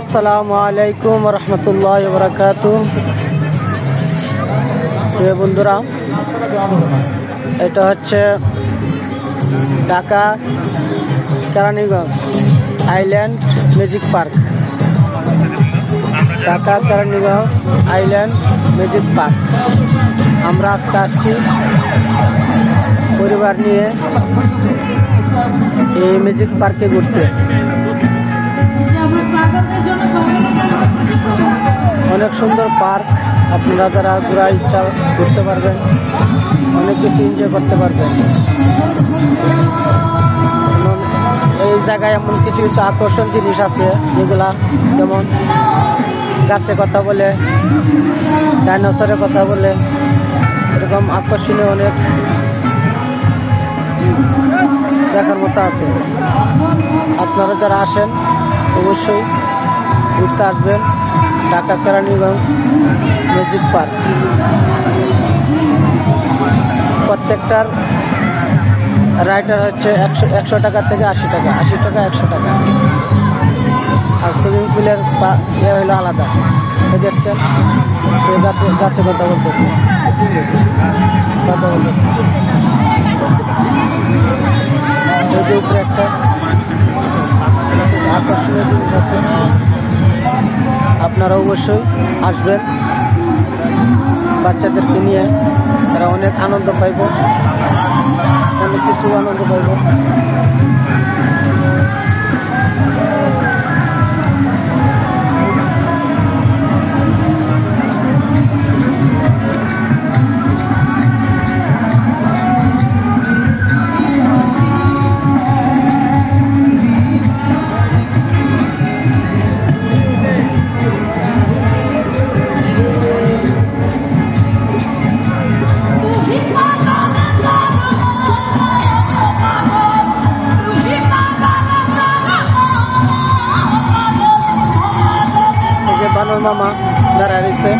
আসসালামু আলাইকুম রহমতুল্লাহ বারাকাতু। প্রিয় বন্ধুরা, এটা হচ্ছে Dhaka Keraniganj island magic park. Dhaka Keraniganj island magic park. আমরা আজকে আসছি পরিবার নিয়ে এই ম্যাজিক পার্কে ঘুরতে। অনেক সুন্দর পার্ক, আপনারা যারা ঘোরার ইচ্ছা ঘুরতে পারবেন, অনেক কিছু এনজয় করতে পারবেন। এই জায়গায় এমন কিছু কিছু আকর্ষণ জিনিস আছে যেগুলা, যেমন গাছে কথা বলে, ডাইনোসরের কথা বলে, এরকম আকর্ষণীয় অনেক দেখার মতো আছে। আপনারা যারা আসেন অবশ্যই ঘুরতে আসবেন ঢাকা কেরানীগঞ্জ ম্যাজিক পার্ক। প্রত্যেকটার রাইডার হচ্ছে 100 টাকা থেকে 80 টাকা, 80 টাকা 100 টাকা। আর সুইমিং পুলের ইয়ে হলো আলাদা। দেখছেন গাছে কথা বলতেছে। এই যে উপরে একটা আকর্ষণীয় জিনিস আছে, আপনারা অবশ্যই আসবেন বাচ্চাদেরকে নিয়ে। তারা অনেক আনন্দ পাইব, অনেক কিছু আনন্দ পাইব। বানর মামা দাঁড়ায় রয়েছে।